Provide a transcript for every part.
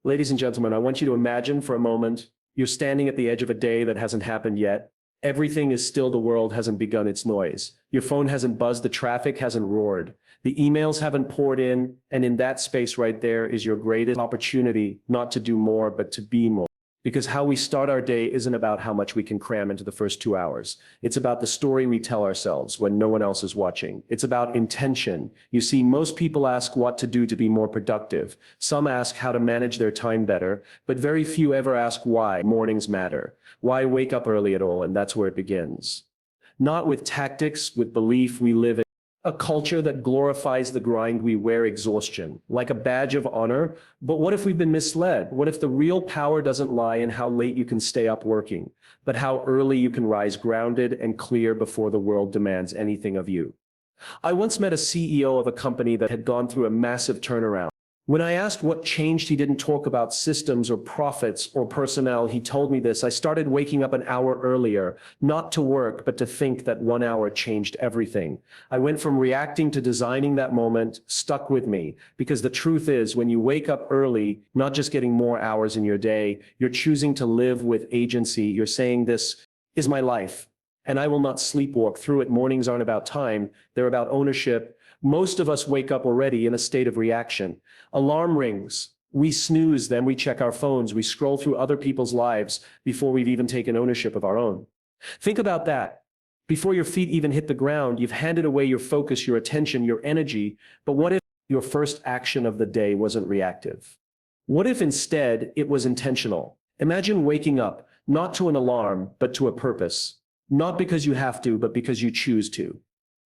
Ladies and gentlemen, I want you to imagine for a moment you're standing at the edge of a day that hasn't happened yet. Everything is still, the world hasn't begun its noise. Your phone hasn't buzzed, the traffic hasn't roared, the emails haven't poured in, and in that space right there is your greatest opportunity not to do more, but to be more. Because how we start our day isn't about how much we can cram into the first 2 hours. It's about the story we tell ourselves when no one else is watching. It's about intention. You see, most people ask what to do to be more productive. Some ask how to manage their time better, but very few ever ask why mornings matter. Why wake up early at all? And that's where it begins. Not with tactics, with belief. We live in a culture that glorifies the grind. We wear exhaustion like a badge of honor. But what if we've been misled? What if the real power doesn't lie in how late you can stay up working, but how early you can rise grounded and clear before the world demands anything of you? I once met a CEO of a company that had gone through a massive turnaround. When I asked what changed, he didn't talk about systems or profits or personnel. He told me this: I started waking up an hour earlier, not to work, but to think. That 1 hour changed everything. I went from reacting to designing. That moment stuck with me, because the truth is, when you wake up early, not just getting more hours in your day, you're choosing to live with agency. You're saying, this is my life, and I will not sleepwalk through it. Mornings aren't about time, they're about ownership. Most of us wake up already in a state of reaction. Alarm rings, we snooze, then we check our phones, we scroll through other people's lives before we've even taken ownership of our own. Think about that. Before your feet even hit the ground, you've handed away your focus, your attention, your energy. But what if your first action of the day wasn't reactive? What if instead it was intentional? Imagine waking up, not to an alarm, but to a purpose. Not because you have to, but because you choose to.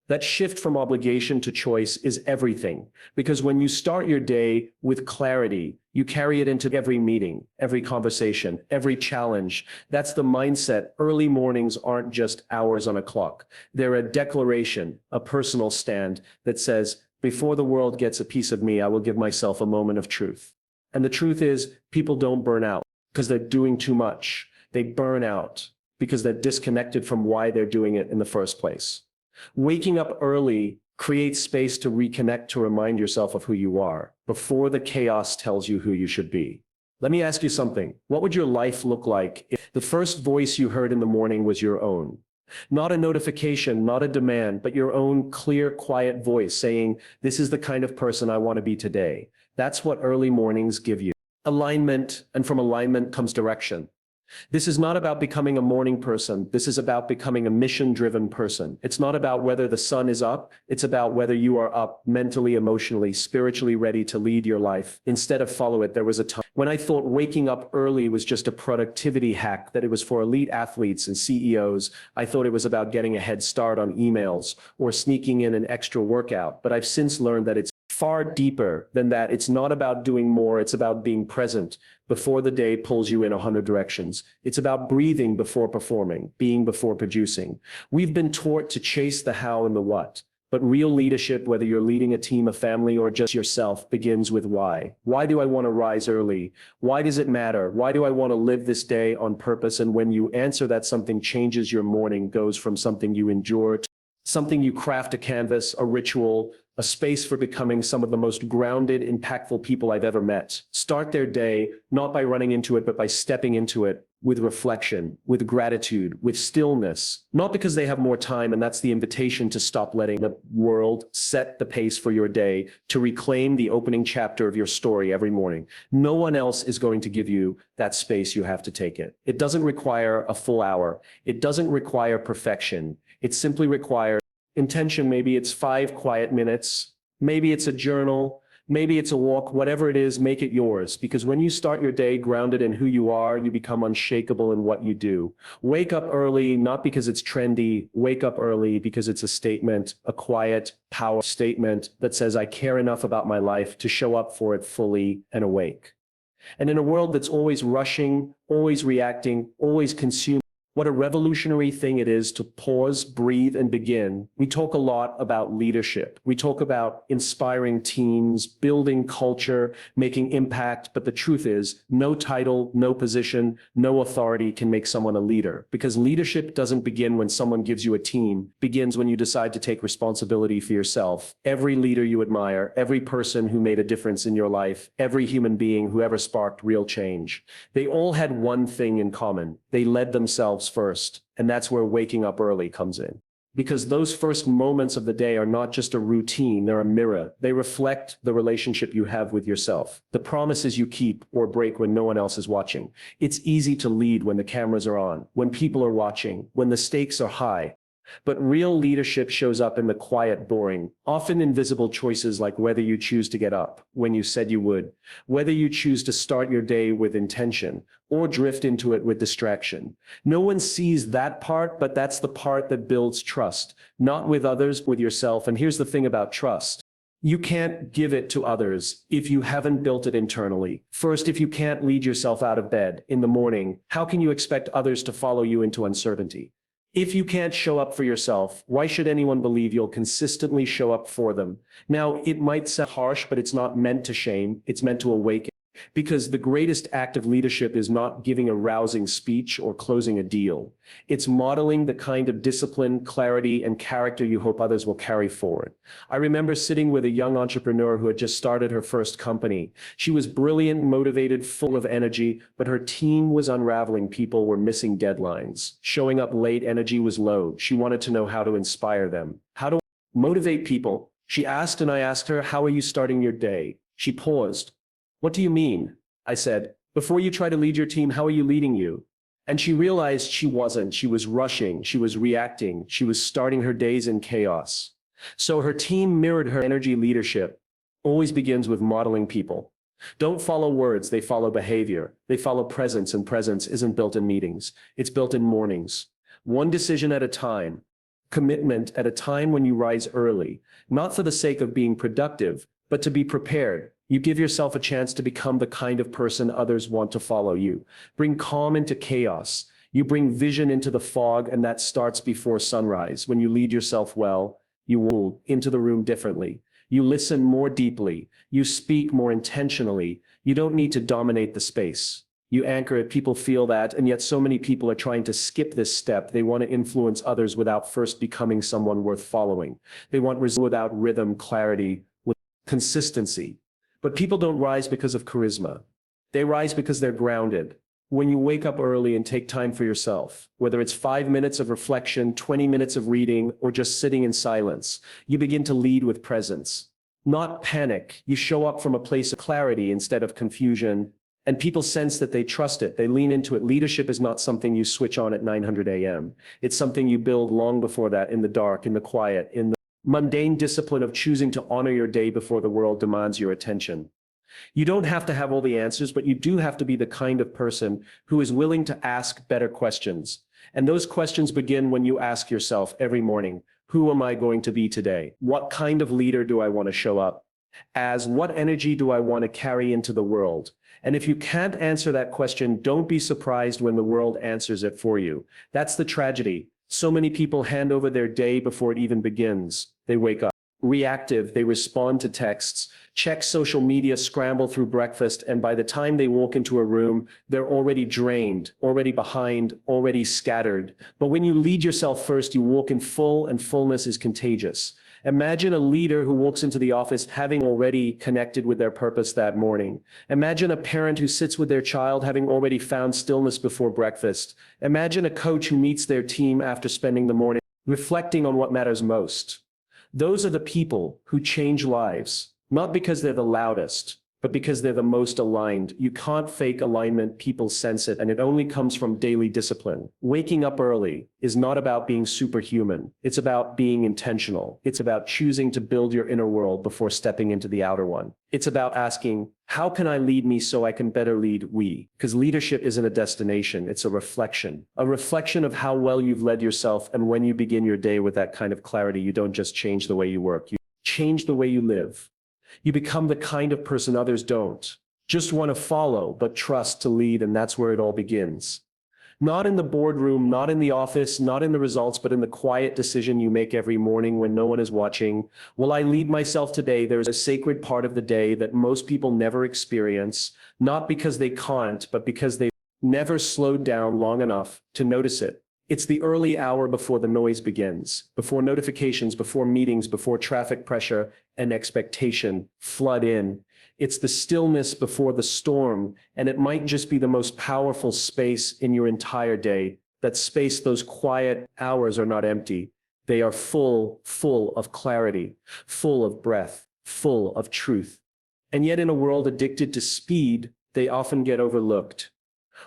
That shift from obligation to choice is everything, because when you start your day with clarity, you carry it into every meeting, every conversation, every challenge. That's the mindset. Early mornings aren't just hours on a clock. They're a declaration, a personal stand that says, before the world gets a piece of me, I will give myself a moment of truth. And the truth is, people don't burn out because they're doing too much. They burn out because they're disconnected from why they're doing it in the first place. Waking up early creates space to reconnect, to remind yourself of who you are before the chaos tells you who you should be. Let me ask you something. What would your life look like if the first voice you heard in the morning was your own? Not a notification, not a demand, but your own clear, quiet voice saying, this is the kind of person I want to be today. That's what early mornings give you. Alignment, and from alignment comes direction. This is not about becoming a morning person. This is about becoming a mission-driven person. It's not about whether the sun is up. It's about whether you are up mentally, emotionally, spiritually ready to lead your life instead of follow it. There was a time when I thought waking up early was just a productivity hack, that it was for elite athletes and CEOs. I thought it was about getting a head start on emails or sneaking in an extra workout. But I've since learned that it's far deeper than that. It's not about doing more. It's about being present before the day pulls you in 100 directions. It's about breathing before performing, being before producing. We've been taught to chase the how and the what, but real leadership, whether you're leading a team, a family, or just yourself, begins with why. Why do I want to rise early? Why does it matter? Why do I want to live this day on purpose? And when you answer that, something changes. Your morning goes from something you endure to something you craft, a canvas, a ritual, a space for becoming some of the most grounded, impactful people I've ever met. Start their day, not by running into it, but by stepping into it with reflection, with gratitude, with stillness, not because they have more time. And that's the invitation to stop letting the world set the pace for your day, to reclaim the opening chapter of your story every morning. No one else is going to give you that space. You have to take it. It doesn't require a full hour. It doesn't require perfection. It simply requires intention. Maybe it's 5 quiet minutes. Maybe it's a journal. Maybe it's a walk. Whatever it is, make it yours. Because when you start your day grounded in who you are, you become unshakable in what you do. Wake up early, not because it's trendy. Wake up early because it's a statement, a quiet power statement that says, I care enough about my life to show up for it fully and awake. And in a world that's always rushing, always reacting, always consuming, What a revolutionary thing it is to pause, breathe, and begin. We talk a lot about leadership. We talk about inspiring teams, building culture, making impact. But the truth is, no title, no position, no authority can make someone a leader. Because leadership doesn't begin when someone gives you a team. It begins when you decide to take responsibility for yourself. Every leader you admire, every person who made a difference in your life, every human being who ever sparked real change, they all had one thing in common. They led themselves first. And that's where waking up early comes in. Because those first moments of the day are not just a routine, they're a mirror. They reflect the relationship you have with yourself, the promises you keep or break when no one else is watching. It's easy to lead when the cameras are on, when people are watching, when the stakes are high. But real leadership shows up in the quiet, boring, often invisible choices, like whether you choose to get up when you said you would, whether you choose to start your day with intention or drift into it with distraction. No one sees that part, but that's the part that builds trust, not with others, with yourself. And here's the thing about trust. You can't give it to others if you haven't built it internally. First, if you can't lead yourself out of bed in the morning, how can you expect others to follow you into uncertainty? If you can't show up for yourself, why should anyone believe you'll consistently show up for them? Now, it might sound harsh, but it's not meant to shame. It's meant to awaken. Because the greatest act of leadership is not giving a rousing speech or closing a deal. It's modeling the kind of discipline, clarity, and character you hope others will carry forward. I remember sitting with a young entrepreneur who had just started her first company. She was brilliant, motivated, full of energy, but her team was unraveling. People were missing deadlines. Showing up late, energy was low. She wanted to know how to inspire them, how to motivate people. She asked, and I asked her, "How are you starting your day?" She paused. "What do you mean?" I said. "Before you try to lead your team, how are you leading you?" And she realized she wasn't. She was rushing. She was reacting. She was starting her days in chaos. So her team mirrored her energy. Leadership always begins with modeling people. Don't follow words, they follow behavior. They follow presence, and presence isn't built in meetings. It's built in mornings. One decision at a time. Commitment at a time when you rise early, not for the sake of being productive, but to be prepared. You give yourself a chance to become the kind of person others want to follow you. Bring calm into chaos. You bring vision into the fog, and that starts before sunrise. When you lead yourself well, you move into the room differently. You listen more deeply. You speak more intentionally. You don't need to dominate the space. You anchor it. People feel that, and yet so many people are trying to skip this step. They want to influence others without first becoming someone worth following. They want results without rhythm, clarity, with consistency. But people don't rise because of charisma. They rise because they're grounded. When you wake up early and take time for yourself, whether it's 5 minutes of reflection, 20 minutes of reading, or just sitting in silence, you begin to lead with presence. Not panic. You show up from a place of clarity instead of confusion, and people sense that they trust it. They lean into it. Leadership is not something you switch on at 900 a.m. It's something you build long before that, in the dark, in the quiet, in the mundane discipline of choosing to honor your day before the world demands your attention. You don't have to have all the answers, but you do have to be the kind of person who is willing to ask better questions. And those questions begin when you ask yourself every morning, who am I going to be today? What kind of leader do I want to show up as? What energy do I want to carry into the world? And if you can't answer that question, don't be surprised when the world answers it for you. That's the tragedy. So many people hand over their day before it even begins. They wake up reactive, they respond to texts, check social media, scramble through breakfast, and by the time they walk into a room, they're already drained, already behind, already scattered. But when you lead yourself first, you walk in full, and fullness is contagious. Imagine a leader who walks into the office having already connected with their purpose that morning. Imagine a parent who sits with their child having already found stillness before breakfast. Imagine a coach who meets their team after spending the morning reflecting on what matters most. Those are the people who change lives, not because they're the loudest, but because they're the most aligned. You can't fake alignment. People sense it, and it only comes from daily discipline. Waking up early is not about being superhuman. It's about being intentional. It's about choosing to build your inner world before stepping into the outer one. It's about asking, how can I lead me so I can better lead we? Because leadership isn't a destination, it's a reflection of how well you've led yourself. And when you begin your day with that kind of clarity, you don't just change the way you work, you change the way you live. You become the kind of person others don't just want to follow, but trust to lead, and that's where it all begins. Not in the boardroom, not in the office, not in the results, but in the quiet decision you make every morning when no one is watching. Will I lead myself today? There's a sacred part of the day that most people never experience, not because they can't, but because they've never slowed down long enough to notice it. It's the early hour before the noise begins, before notifications, before meetings, before traffic pressure and expectation flood in. It's the stillness before the storm, and it might just be the most powerful space in your entire day. That space, those quiet hours are not empty. They are full of clarity, full of breath, full of truth. And yet in a world addicted to speed, they often get overlooked.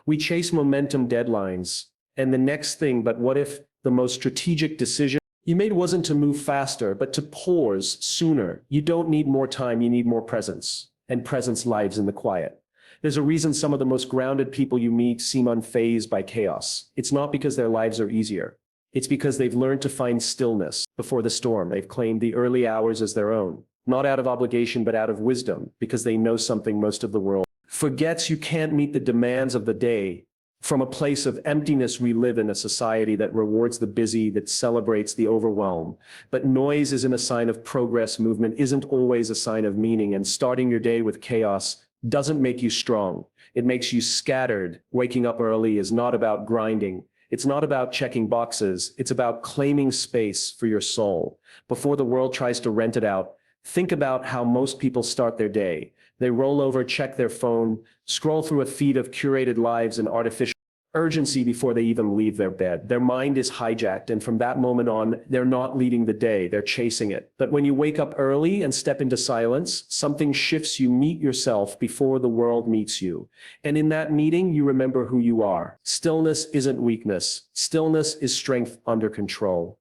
We chase momentum deadlines, and the next thing, but what if the most strategic decision you made wasn't to move faster, but to pause sooner? You don't need more time, you need more presence. And presence lives in the quiet. There's a reason some of the most grounded people you meet seem unfazed by chaos. It's not because their lives are easier. It's because they've learned to find stillness before the storm. They've claimed the early hours as their own, not out of obligation, but out of wisdom, because they know something most of the world forgets. You can't meet the demands of the day from a place of emptiness. We live in a society that rewards the busy, that celebrates the overwhelm. But noise isn't a sign of progress. Movement isn't always a sign of meaning. And starting your day with chaos doesn't make you strong. It makes you scattered. Waking up early is not about grinding. It's not about checking boxes. It's about claiming space for your soul. Before the world tries to rent it out, think about how most people start their day. They roll over, check their phone, scroll through a feed of curated lives and artificial urgency before they even leave their bed. Their mind is hijacked, and from that moment on, they're not leading the day, they're chasing it. But when you wake up early and step into silence, something shifts. You meet yourself before the world meets you. And in that meeting, you remember who you are. Stillness isn't weakness. Stillness is strength under control.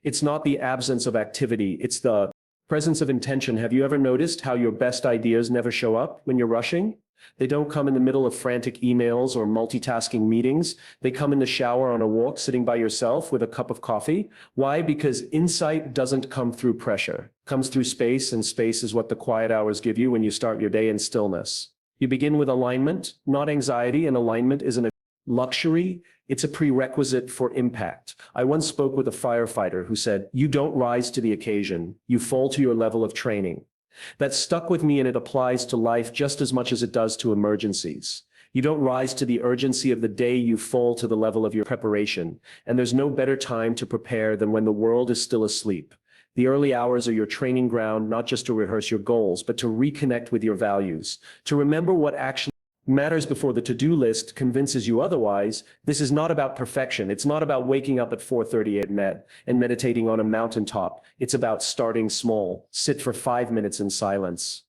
It's not the absence of activity, it's the presence of intention. Have you ever noticed how your best ideas never show up when you're rushing? They don't come in the middle of frantic emails or multitasking meetings. They come in the shower, on a walk, sitting by yourself with a cup of coffee. Why? Because insight doesn't come through pressure. It comes through space, and space is what the quiet hours give you when you start your day in stillness. You begin with alignment, not anxiety, and alignment isn't a luxury. It's a prerequisite for impact. I once spoke with a firefighter who said, "You don't rise to the occasion, you fall to your level of training." That stuck with me, and it applies to life just as much as it does to emergencies. You don't rise to the urgency of the day, you fall to the level of your preparation. And there's no better time to prepare than when the world is still asleep. The early hours are your training ground, not just to rehearse your goals, but to reconnect with your values, to remember what actually matters before the to-do list convinces you otherwise. This is not about perfection. It's not about waking up at 4:30 and meditating on a mountaintop. It's about starting small. Sit for 5 minutes in silence.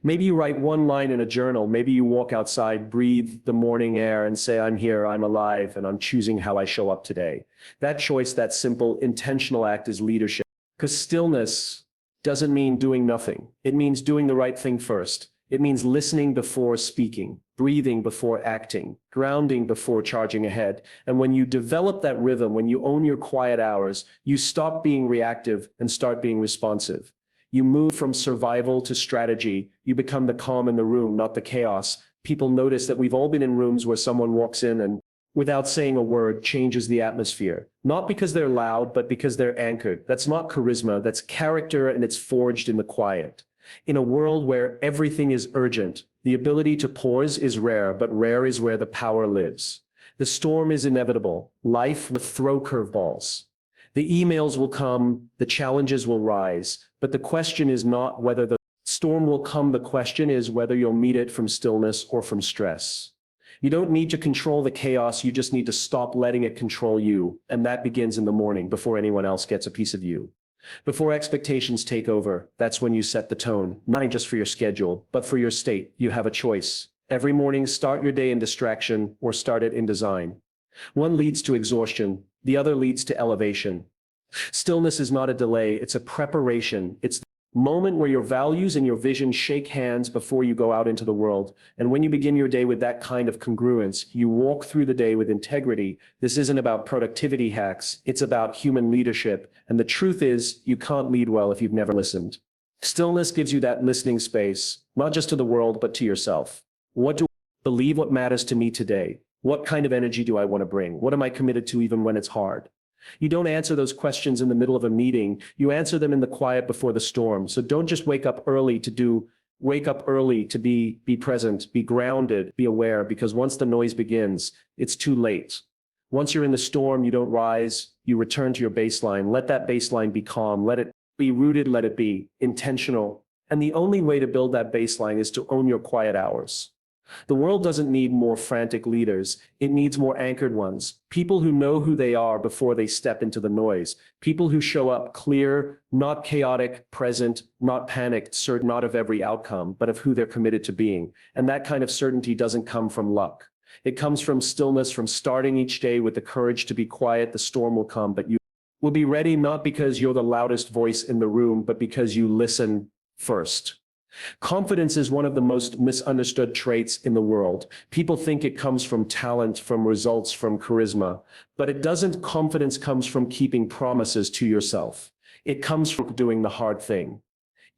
Maybe you write one line in a journal. Maybe you walk outside, breathe the morning air, and say, "I'm here, I'm alive, and I'm choosing how I show up today." That choice, that simple, intentional act is leadership. Because stillness doesn't mean doing nothing. It means doing the right thing first. It means listening before speaking, breathing before acting, grounding before charging ahead. And when you develop that rhythm, when you own your quiet hours, you stop being reactive and start being responsive. You move from survival to strategy. You become the calm in the room, not the chaos. People notice that we've all been in rooms where someone walks in and, without saying a word, changes the atmosphere. Not because they're loud, but because they're anchored. That's not charisma, that's character, and it's forged in the quiet. In a world where everything is urgent, the ability to pause is rare, but rare is where the power lives. The storm is inevitable. Life will throw curveballs. The emails will come, the challenges will rise, but the question is not whether the storm will come. The question is whether you'll meet it from stillness or from stress. You don't need to control the chaos, you just need to stop letting it control you, and that begins in the morning before anyone else gets a piece of you. Before expectations take over, that's when you set the tone, not just for your schedule, but for your state. You have a choice. Every morning, start your day in distraction or start it in design. One leads to exhaustion, the other leads to elevation. Stillness is not a delay, it's a preparation. It's the moment where your values and your vision shake hands before you go out into the world. And when you begin your day with that kind of congruence, you walk through the day with integrity. This isn't about productivity hacks, it's about human leadership. And the truth is, you can't lead well if you've never listened. Stillness gives you that listening space, not just to the world, but to yourself. What do I believe? What matters to me today? What kind of energy do I want to bring? What am I committed to even when it's hard? You don't answer those questions in the middle of a meeting. You answer them in the quiet before the storm. So don't just wake up early to be present, be grounded, be aware, because once the noise begins, it's too late. Once you're in the storm, you don't rise, you return to your baseline. Let that baseline be calm. Let it be rooted. Let it be intentional. And the only way to build that baseline is to own your quiet hours. The world doesn't need more frantic leaders. It needs more anchored ones. People who know who they are before they step into the noise. People who show up clear, not chaotic, present, not panicked, certain not of every outcome, but of who they're committed to being. And that kind of certainty doesn't come from luck. It comes from stillness, from starting each day with the courage to be quiet. The storm will come, but you will be ready, not because you're the loudest voice in the room, but because you listen first. Confidence is one of the most misunderstood traits in the world. People think it comes from talent, from results, from charisma, but it doesn't. Confidence comes from keeping promises to yourself. It comes from doing the hard thing,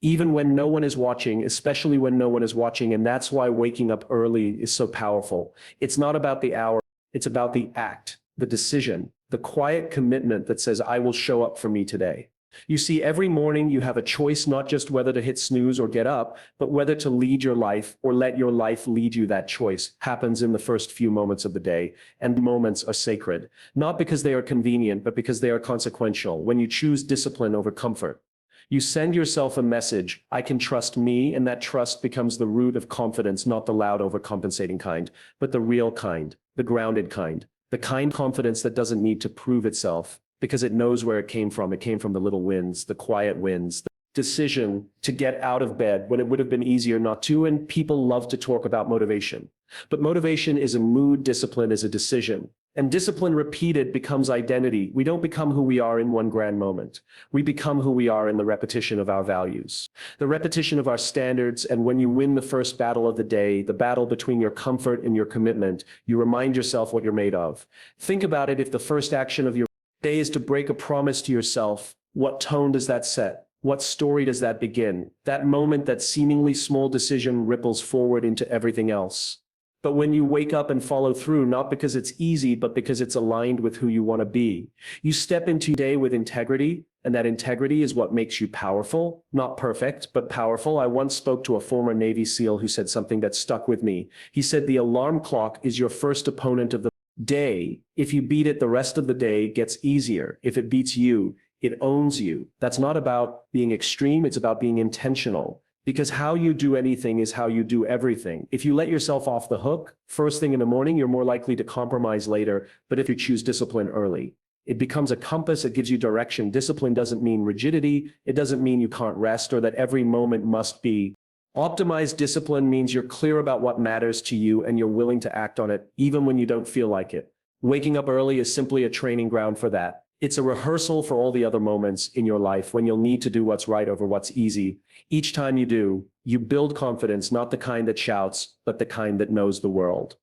even when no one is watching, especially when no one is watching. And that's why waking up early is so powerful. It's not about the hour, it's about the act, the decision, the quiet commitment that says, I will show up for me today. You see, every morning you have a choice, not just whether to hit snooze or get up, but whether to lead your life or let your life lead you. That choice happens in the first few moments of the day, and moments are sacred, not because they are convenient, but because they are consequential. When you choose discipline over comfort, you send yourself a message, I can trust me, and that trust becomes the root of confidence, not the loud overcompensating kind, but the real kind, the grounded kind, the kind confidence that doesn't need to prove itself, because it knows where it came from. It came from the little wins, the quiet wins, the decision to get out of bed when it would have been easier not to. And people love to talk about motivation. But motivation is a mood, discipline is a decision. And discipline repeated becomes identity. We don't become who we are in one grand moment. We become who we are in the repetition of our values, the repetition of our standards. And when you win the first battle of the day, the battle between your comfort and your commitment, you remind yourself what you're made of. Think about it. If the first action of your day is to break a promise to yourself, what tone does that set? What story does that begin? That moment, that seemingly small decision ripples forward into everything else. But when you wake up and follow through, not because it's easy, but because it's aligned with who you want to be, you step into your day with integrity, and that integrity is what makes you powerful, not perfect, but powerful. I once spoke to a former Navy SEAL who said something that stuck with me. He said, the alarm clock is your first opponent of the day. If you beat it, the rest of the day gets easier. If it beats you, it owns you. That's not about being extreme, it's about being intentional. Because how you do anything is how you do everything. If you let yourself off the hook first thing in the morning, you're more likely to compromise later. But if you choose discipline early, it becomes a compass. It gives you direction. Discipline doesn't mean rigidity. It doesn't mean you can't rest or that every moment must be optimized. Discipline means you're clear about what matters to you and you're willing to act on it, even when you don't feel like it. Waking up early is simply a training ground for that. It's a rehearsal for all the other moments in your life when you'll need to do what's right over what's easy. Each time you do, you build confidence, not the kind that shouts, but the kind that knows the world.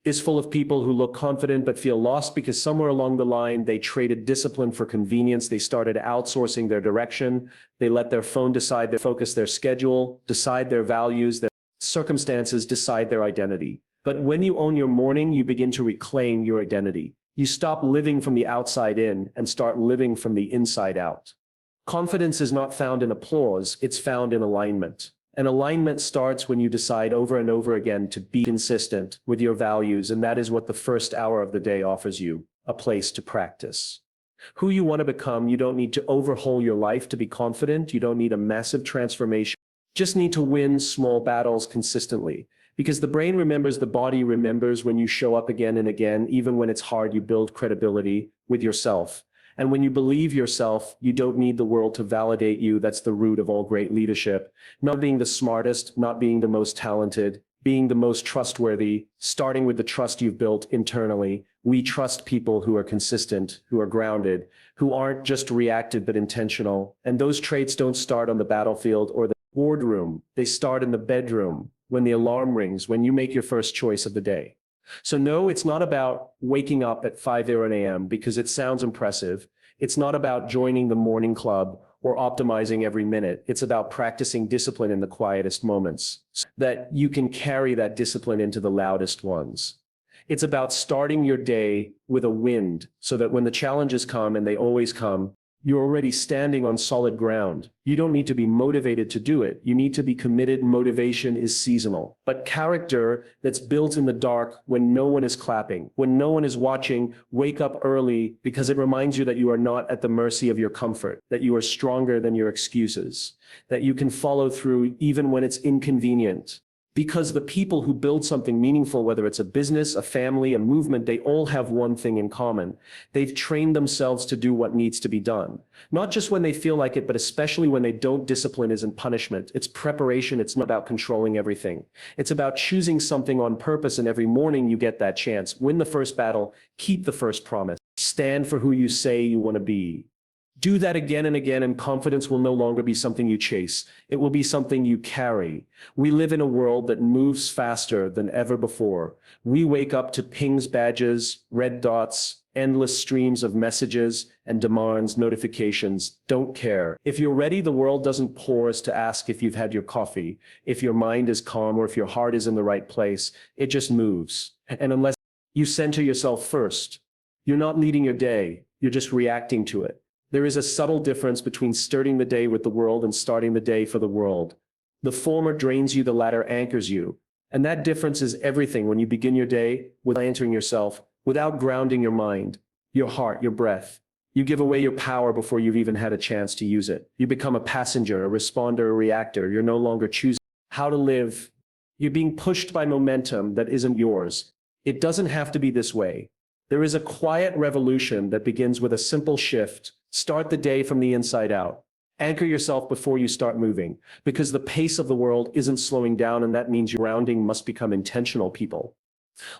Is full of people who look confident but feel lost because somewhere along the line they traded discipline for convenience. They started outsourcing their direction. They let their phone decide their focus, their schedule, decide their values, their circumstances, decide their identity. But when you own your morning, you begin to reclaim your identity. You stop living from the outside in and start living from the inside out. Confidence is not found in applause, it's found in alignment. And alignment starts when you decide over and over again to be consistent with your values, and that is what the first hour of the day offers you, a place to practice. Who you want to become, you don't need to overhaul your life to be confident. You don't need a massive transformation. You just need to win small battles consistently. Because the brain remembers, the body remembers. When you show up again and again, even when it's hard, you build credibility with yourself. And when you believe yourself, you don't need the world to validate you. That's the root of all great leadership. Not being the smartest, not being the most talented, being the most trustworthy, starting with the trust you've built internally. We trust people who are consistent, who are grounded, who aren't just reactive but intentional. And those traits don't start on the battlefield or the boardroom. They start in the bedroom, when the alarm rings, when you make your first choice of the day. So no, it's not about waking up at 5 a.m. because it sounds impressive. It's not about joining the morning club or optimizing every minute. It's about practicing discipline in the quietest moments so that you can carry that discipline into the loudest ones. It's about starting your day with a wind so that when the challenges come, and they always come, you're already standing on solid ground. You don't need to be motivated to do it. You need to be committed. Motivation is seasonal. But character that's built in the dark when no one is clapping, when no one is watching, wake up early because it reminds you that you are not at the mercy of your comfort, that you are stronger than your excuses, that you can follow through even when it's inconvenient. Because the people who build something meaningful, whether it's a business, a family, a movement, they all have one thing in common. They've trained themselves to do what needs to be done. Not just when they feel like it, but especially when they don't. Discipline isn't punishment. It's preparation. It's not about controlling everything. It's about choosing something on purpose, and every morning you get that chance. Win the first battle. Keep the first promise. Stand for who you say you want to be. Do that again and again, and confidence will no longer be something you chase. It will be something you carry. We live in a world that moves faster than ever before. We wake up to pings, badges, red dots, endless streams of messages and demands, notifications. Don't care. If you're ready, the world doesn't pause to ask if you've had your coffee, if your mind is calm, or if your heart is in the right place. It just moves. And unless you center yourself first, you're not leading your day. You're just reacting to it. There is a subtle difference between starting the day with the world and starting the day for the world. The former drains you, the latter anchors you. And that difference is everything when you begin your day without entering yourself, without grounding your mind, your heart, your breath. You give away your power before you've even had a chance to use it. You become a passenger, a responder, a reactor. You're no longer choosing how to live. You're being pushed by momentum that isn't yours. It doesn't have to be this way. There is a quiet revolution that begins with a simple shift. Start the day from the inside out. Anchor yourself before you start moving, because the pace of the world isn't slowing down, and that means your grounding must become intentional. People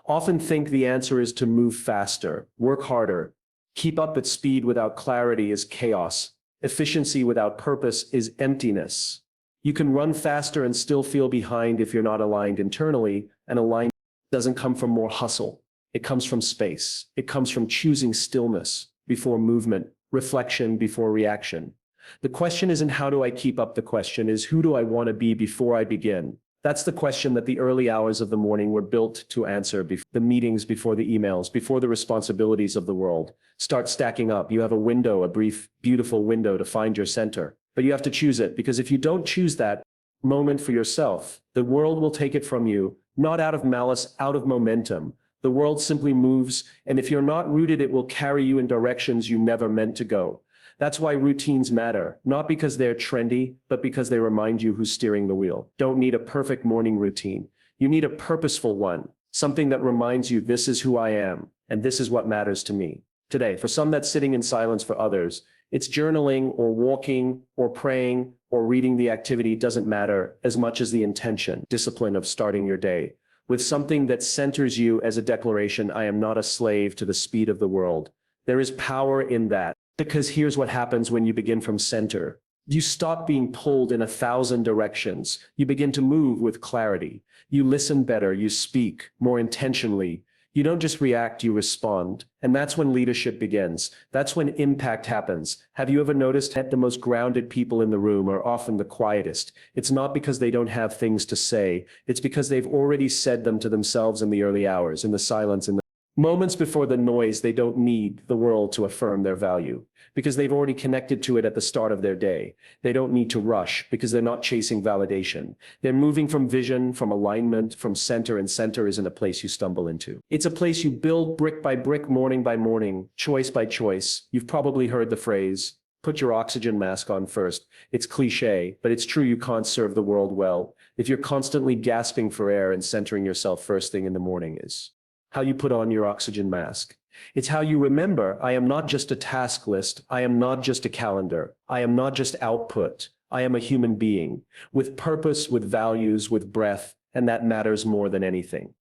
often think the answer is to move faster, work harder. Keep up at speed without clarity is chaos. Efficiency without purpose is emptiness. You can run faster and still feel behind if you're not aligned internally, and alignment doesn't come from more hustle. It comes from space. It comes from choosing stillness before movement, reflection before reaction. The question isn't how do I keep up, the question is who do I want to be before I begin? That's the question that the early hours of the morning were built to answer. Before the meetings, before the emails, before the responsibilities of the world start stacking up. You have a window, a brief, beautiful window to find your center, but you have to choose it, because if you don't choose that moment for yourself, the world will take it from you, not out of malice, out of momentum. The world simply moves, and if you're not rooted, it will carry you in directions you never meant to go. That's why routines matter, not because they're trendy, but because they remind you who's steering the wheel. Don't need a perfect morning routine. You need a purposeful one, something that reminds you this is who I am, and this is what matters to me. Today, for some that's sitting in silence, for others, it's journaling or walking or praying or reading. The activity doesn't matter as much as the intention, discipline of starting your day with something that centers you as a declaration. I am not a slave to the speed of the world. There is power in that, because here's what happens when you begin from center. You stop being pulled in 1,000 directions. You begin to move with clarity. You listen better. You speak more intentionally. You don't just react, you respond. And that's when leadership begins. That's when impact happens. Have you ever noticed that the most grounded people in the room are often the quietest? It's not because they don't have things to say. It's because they've already said them to themselves in the early hours, in the silence, in the moments before the noise. They don't need the world to affirm their value, because they've already connected to it at the start of their day. They don't need to rush, because they're not chasing validation. They're moving from vision, from alignment, from center, and center isn't a place you stumble into. It's a place you build brick by brick, morning by morning, choice by choice. You've probably heard the phrase, put your oxygen mask on first. It's cliche, but it's true. You can't serve the world well if you're constantly gasping for air, and centering yourself first thing in the morning is how you put on your oxygen mask. It's how you remember, I am not just a task list. I am not just a calendar. I am not just output. I am a human being with purpose, with values, with breath, and that matters more than anything.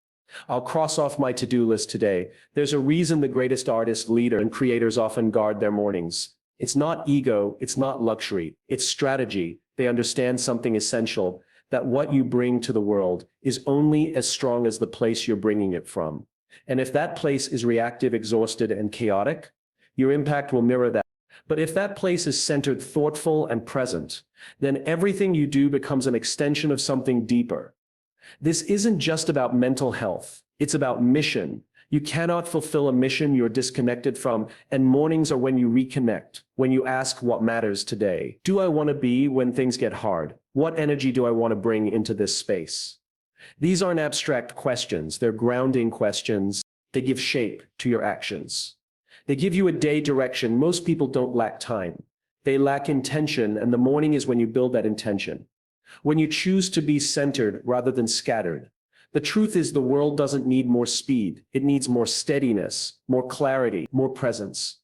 I'll cross off my to-do list today. There's a reason the greatest artists, leaders, and creators often guard their mornings. It's not ego. It's not luxury. It's strategy. They understand something essential, that what you bring to the world is only as strong as the place you're bringing it from. And if that place is reactive, exhausted, and chaotic, your impact will mirror that. But if that place is centered, thoughtful, and present, then everything you do becomes an extension of something deeper. This isn't just about mental health. It's about mission. You cannot fulfill a mission you're disconnected from, and mornings are when you reconnect, when you ask what matters today. Do I want to be when things get hard? What energy do I want to bring into this space? These aren't abstract questions, they're grounding questions. They give shape to your actions. They give you a day direction. Most people don't lack time. They lack intention, and the morning is when you build that intention. When you choose to be centered rather than scattered. The truth is the world doesn't need more speed. It needs more steadiness, more clarity, more presence.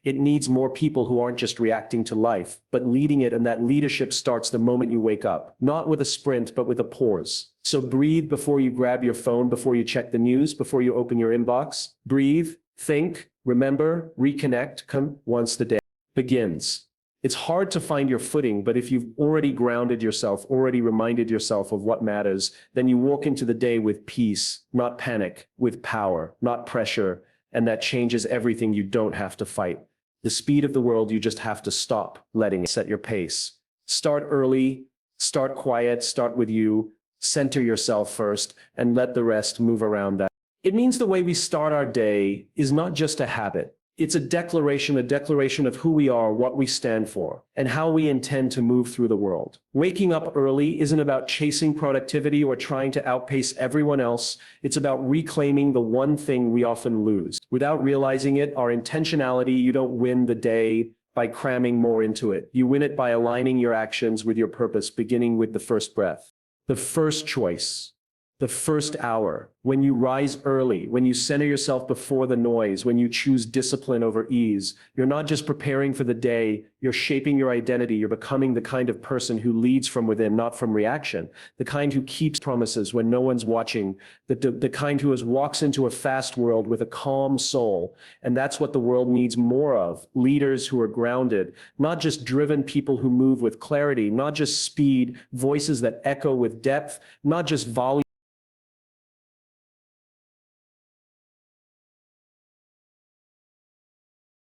It needs more people who aren't just reacting to life, but leading it, and that leadership starts the moment you wake up, not with a sprint, but with a pause. So breathe before you grab your phone, before you check the news, before you open your inbox. Breathe, think, remember, reconnect, come once the day begins. It's hard to find your footing, but if you've already grounded yourself, already reminded yourself of what matters, then you walk into the day with peace, not panic, with power, not pressure, and that changes everything. You don't have to fight the speed of the world. You just have to stop letting it set your pace. Start early, start quiet, start with you, center yourself first, and let the rest move around that. It means the way we start our day is not just a habit. It's a declaration of who we are, what we stand for, and how we intend to move through the world. Waking up early isn't about chasing productivity or trying to outpace everyone else. It's about reclaiming the one thing we often lose. Without realizing it, our intentionality. You don't win the day by cramming more into it. You win it by aligning your actions with your purpose, beginning with the first breath, the first choice, the first hour. When you rise early, when you center yourself before the noise, when you choose discipline over ease, you're not just preparing for the day, you're shaping your identity. You're becoming the kind of person who leads from within, not from reaction, the kind who keeps promises when no one's watching, the kind who walks into a fast world with a calm soul. And that's what the world needs more of. Leaders who are grounded, not just driven people who move with clarity, not just speed, voices that echo with depth, not just volume